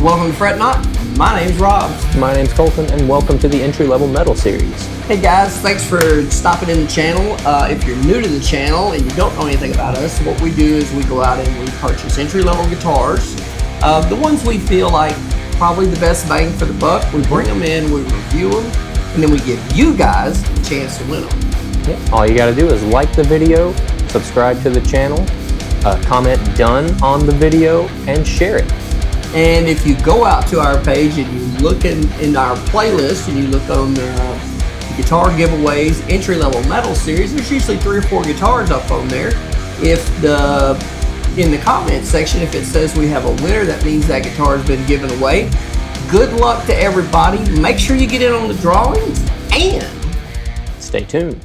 Welcome to Fret Not. My name's Rob. My name's Colton, and welcome to the entry-level metal series. Hey guys, thanks for stopping in the channel. If you're new to the channel and you don't know anything about us, what we do is we go out and we purchase entry-level guitars. The ones we feel like probably the best bang for the buck, we bring them in, we review them, and then we give you guys a chance to win them. Yeah. All you gotta do is like the video, subscribe to the channel, comment done on the video, and share it. And if you go out to our page and you look in our playlist and you look on the guitar giveaways, entry-level metal series, there's usually 3 or 4 guitars up on there. If in the comment section, if it says we have a winner, that means that guitar has been given away. Good luck to everybody. Make sure you get in on the drawings and stay tuned.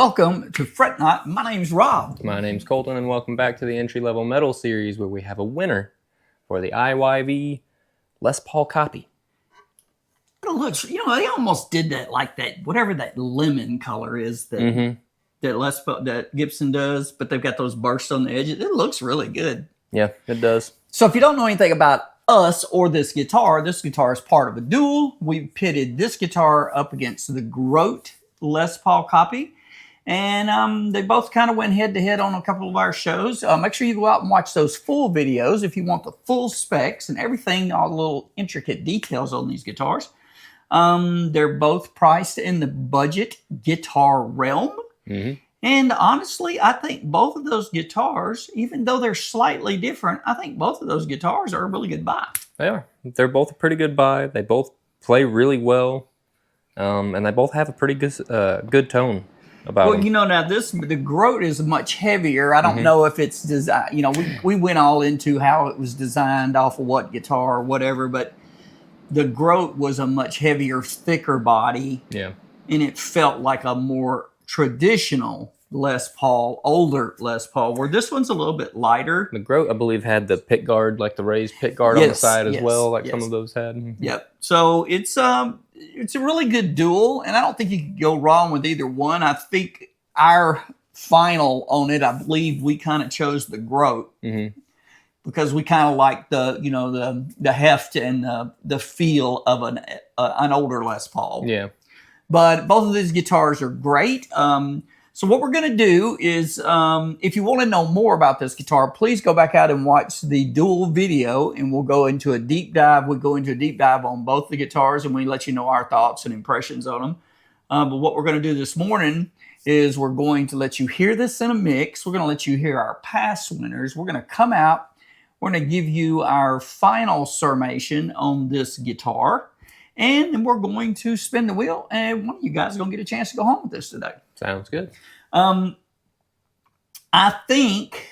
welcome to Fret Not. My name's Rob. My name's Colton, and welcome back to the entry-level metal series where we have a winner for the IYV Les Paul copy. It looks, they almost did that like that, whatever that lemon color is that that Gibson does, but they've got those bursts on the edges. It looks really good. Yeah, it does. So if you don't know anything about us or this guitar is part of a duel. We pitted this guitar up against the Grote Les Paul copy. And they both kind of went head-to-head on a couple of our shows. Make sure you go out and watch those full videos if you want the full specs and everything, all the little intricate details on these guitars. They're both priced in the budget guitar realm. Mm-hmm. And honestly, I think both of those guitars, even though they're slightly different, I think both of those guitars are a really good buy. They are. They're both a pretty good buy. They both play really well. And they both have a pretty good tone. Well, them. Now the Grote is much heavier. I don't know if it's designed, we went all into how it was designed off of what guitar or whatever, but the Grote was a much heavier, thicker body. Yeah. And it felt like a more traditional Les Paul, older Les Paul, where this one's a little bit lighter. The Grote, I believe, had the pick guard, like the raised pick guard on the side as well, like some of those had. Yep. So it's a really good duel, and I don't think you can go wrong with either one. I think our final on it, I believe we kind of chose the Grote because we kind of like the heft and the feel of an older Les Paul. Yeah. But both of these guitars are great. So what we're going to do is, if you want to know more about this guitar, please go back out and watch the dual video, and we'll go into a deep dive. We'll go into a deep dive on both the guitars, and we let you know our thoughts and impressions on them. But what we're going to do this morning is we're going to let you hear this in a mix. We're going to let you hear our past winners. We're going to come out. We're going to give you our final summation on this guitar. And then we're going to spin the wheel, and one of you guys is going to get a chance to go home with this today. Sounds good. I think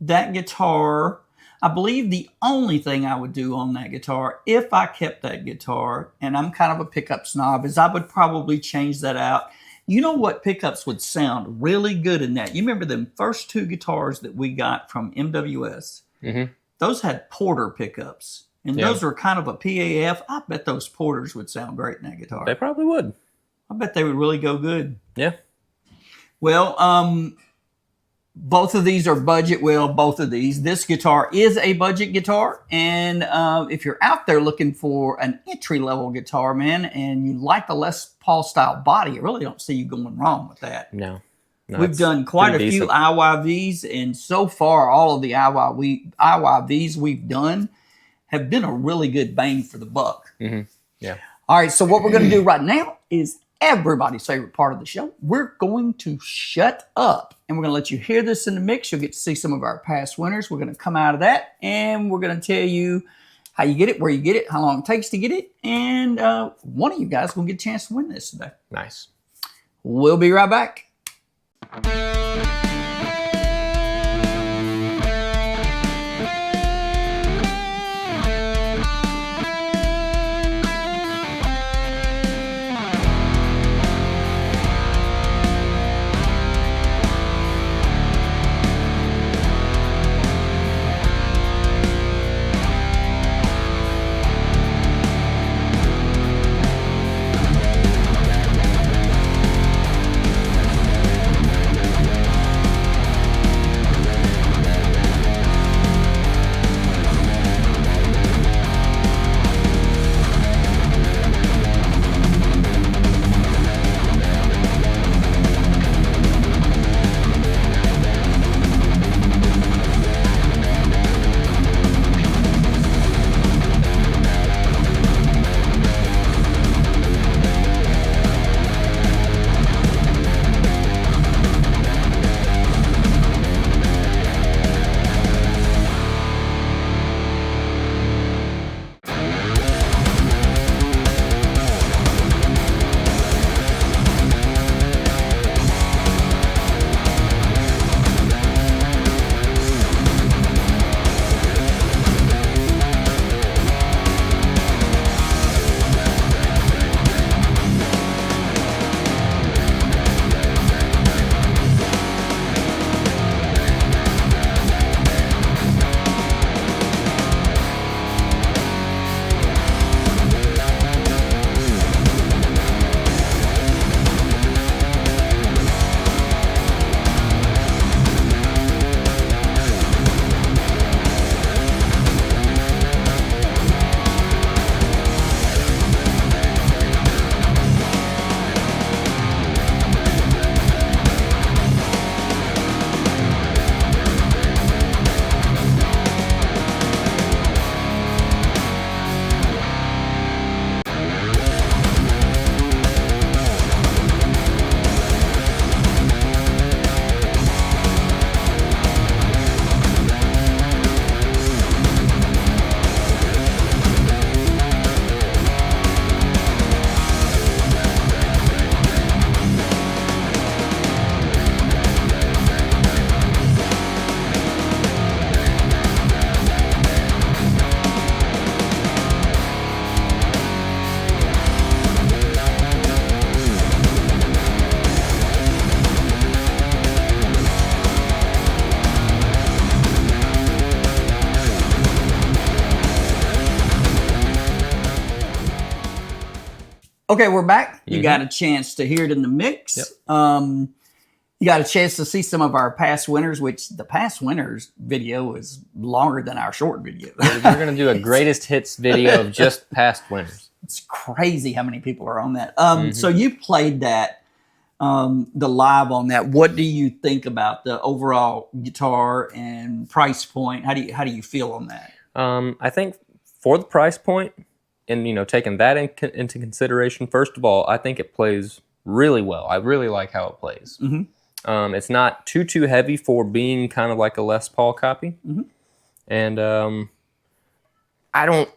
that guitar, I believe the only thing I would do on that guitar, if I kept that guitar, and I'm kind of a pickup snob, is I would probably change that out. You know what pickups would sound really good in that? You remember them first 2 guitars that we got from MWS? Mm-hmm. Those had Porter pickups. And those were kind of a PAF. I bet those Porters would sound great in that guitar. They probably would. I bet they would really go good. Yeah. Well, both of these are budget. Well, both of these. This guitar is a budget guitar. And if you're out there looking for an entry-level guitar, man, and you like the Les Paul style body, I really don't see you going wrong with that. No. We've done quite a few IYVs, and so far, all of the IYVs we've done have been a really good bang for the buck. Mm-hmm. Yeah. All right, so what we're going to do right now is everybody's favorite part of the show. We're going to shut up, and we're going to let you hear this in the mix. You'll get to see some of our past winners. We're going to come out of that, and we're going to tell you how you get it, where you get it, how long it takes to get it, and one of you guys is going to get a chance to win this today. Nice. We'll be right back. Okay, we're back. You got a chance to hear it in the mix. Yep. You got a chance to see some of our past winners, which the past winners video is longer than our short video. We're going to do a greatest hits video of just past winners. It's crazy how many people are on that. So you played that, the live on that. What do you think about the overall guitar and price point? How do you feel on that? I think for the price point, and taking that into consideration, first of all, I think it plays really well. I really like how it plays. It's not too heavy for being kind of like a Les Paul copy, and I don't.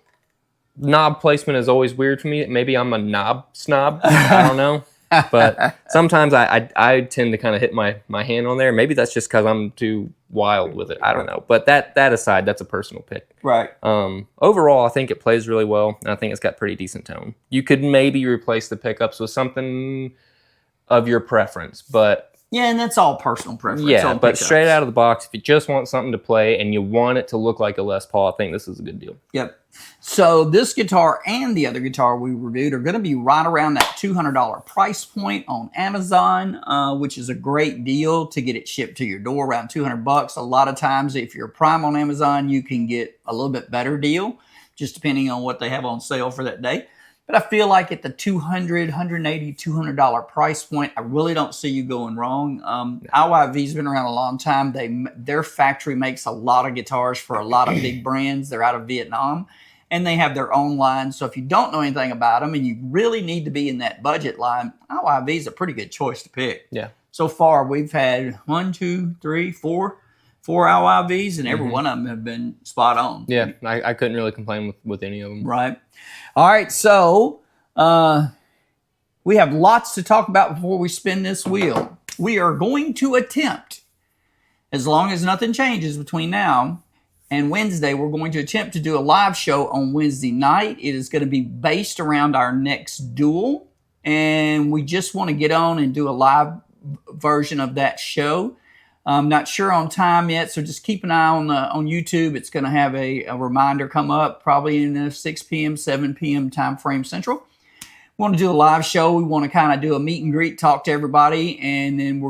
Knob placement is always weird for me. Maybe I'm a knob snob. I don't know. But sometimes I tend to kind of hit my hand on there. Maybe that's just because I'm too wild with it. I don't know. But that aside, that's a personal pick. Right. Overall, I think it plays really well. And I think it's got pretty decent tone. You could maybe replace the pickups with something of your preference. But yeah, and that's all personal preference. Yeah, but straight out of the box, if you just want something to play and you want it to look like a Les Paul, I think this is a good deal. Yep. So this guitar and the other guitar we reviewed are going to be right around that $200 price point on Amazon, which is a great deal to get it shipped to your door, around $200. A lot of times, if you're Prime on Amazon, you can get a little bit better deal, just depending on what they have on sale for that day. But I feel like at the $200, $180, $200 price point, I really don't see you going wrong. IYV's been around a long time. Their factory makes a lot of guitars for a lot of big brands. They're out of Vietnam, and they have their own line. So if you don't know anything about them and you really need to be in that budget line, IYV's a pretty good choice to pick. Yeah. So far, we've had 1, 2, 3, 4 IYVs, and every one of them have been spot on. Yeah, I couldn't really complain with any of them. Right. All right, so we have lots to talk about before we spin this wheel. We are going to attempt, as long as nothing changes between now and Wednesday, we're going to attempt to do a live show on Wednesday night. It is going to be based around our next duel, and we just want to get on and do a live version of that show. I'm not sure on time yet, so just keep an eye on YouTube. It's going to have a reminder come up probably in the 6 p.m., 7 p.m. time frame central. We want to do a live show. We want to kind of do a meet and greet, talk to everybody, and then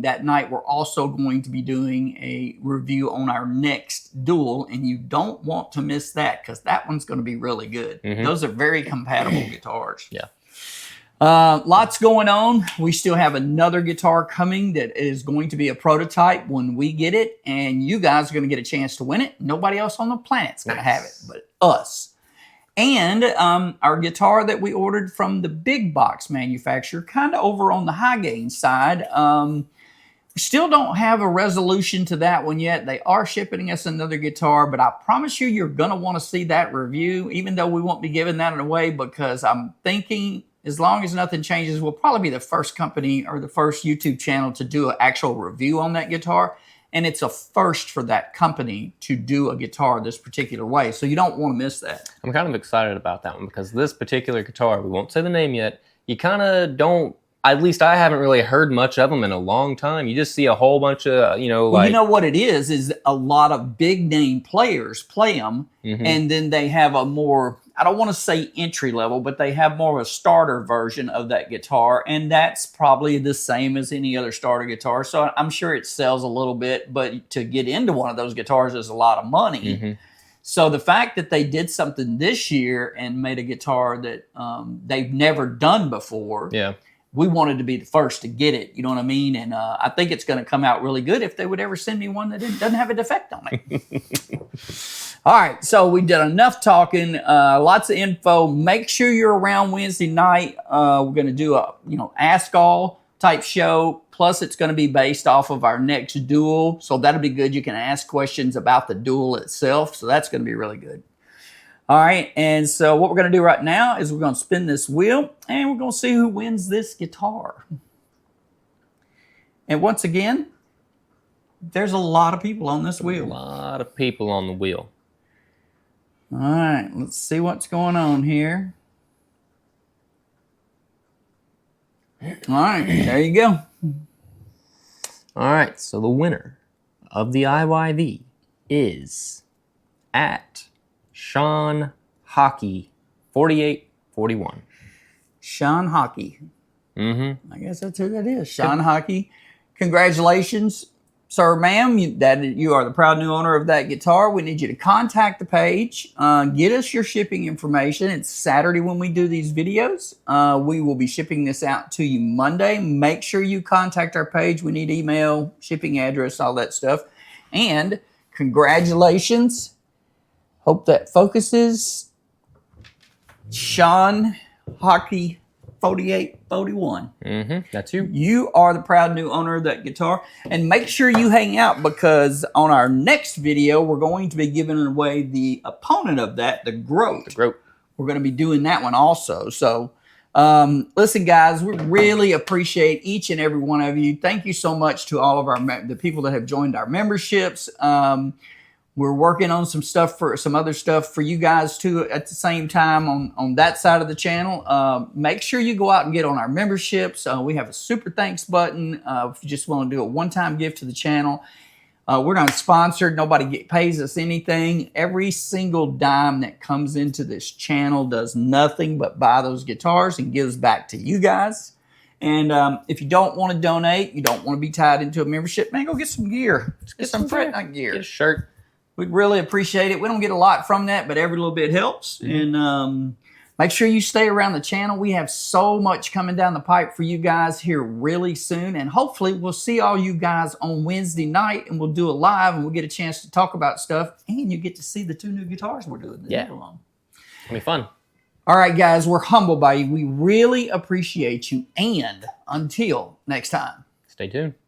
that night we're also going to be doing a review on our next duel, and you don't want to miss that because that one's going to be really good. Those are very compatible guitars. Yeah. Lots going on. We still have another guitar coming that is going to be a prototype when we get it, and you guys are going to get a chance to win it. Nobody else on the planet's going to have it but us. And our guitar that we ordered from the big box manufacturer, kind of over on the high gain side, we still don't have a resolution to that one yet. They are shipping us another guitar, but I promise you're going to want to see that review, even though we won't be giving that away, because I'm thinking, as long as nothing changes, we'll probably be the first company or the first YouTube channel to do an actual review on that guitar. And it's a first for that company to do a guitar this particular way. So you don't want to miss that. I'm kind of excited about that one because this particular guitar, we won't say the name yet, you kind of don't, at least I haven't really heard much of them in a long time. You just see a whole bunch of, you know what it is a lot of big name players play them, and then they have a more, I don't want to say entry level, but they have more of a starter version of that guitar, and that's probably the same as any other starter guitar. So I'm sure it sells a little bit, but to get into one of those guitars is a lot of money. So the fact that they did something this year and made a guitar that they've never done before, we wanted to be the first to get it. You know what I mean? And I think it's going to come out really good if they would ever send me one that doesn't have a defect on it. All right, so we did enough talking, lots of info. Make sure you're around Wednesday night. We're going to do a Ask All type show. Plus, it's going to be based off of our next duel. So that'll be good. You can ask questions about the duel itself. So that's going to be really good. All right, and so what we're going to do right now is we're going to spin this wheel, and we're going to see who wins this guitar. And once again, there's a lot of people on this wheel. A lot of people on the wheel. All right, let's see what's going on here. All right, there you go. All right, so the winner of the IYV is at Sean Hockey 4841. Sean Hockey. Mm-hmm. I guess that's who that is. Sean Hockey. Congratulations, sir, ma'am. You are the proud new owner of that guitar. We need you to contact the page. Get us your shipping information. It's Saturday when we do these videos. We will be shipping this out to you Monday. Make sure you contact our page. We need email, shipping address, all that stuff. And congratulations. Hope that focuses. Sean Hockey 4841. That's you. You are the proud new owner of that guitar. And make sure you hang out, because on our next video, we're going to be giving away the opponent of that, the Grote. We're going to be doing that one also. So listen, guys, we really appreciate each and every one of you. Thank you so much to all of the people that have joined our memberships. We're working on some other stuff for you guys too at the same time on that side of the channel. Make sure you go out and get on our memberships. We have a super thanks button if you just want to do a one-time gift to the channel. We're not sponsored. Nobody pays us anything. Every single dime that comes into this channel does nothing but buy those guitars and gives back to you guys. And if you don't want to donate, you don't want to be tied into a membership, man, go get some gear. Get some Fret gear. Get a shirt. We'd really appreciate it. We don't get a lot from that, but every little bit helps. And make sure you stay around the channel. We have so much coming down the pipe for you guys here really soon. And hopefully we'll see all you guys on Wednesday night, and we'll do a live, and we'll get a chance to talk about stuff. And you get to see the 2 new guitars we're doing. Yeah. It'll be fun. All right, guys, we're humbled by you. We really appreciate you. And until next time, stay tuned.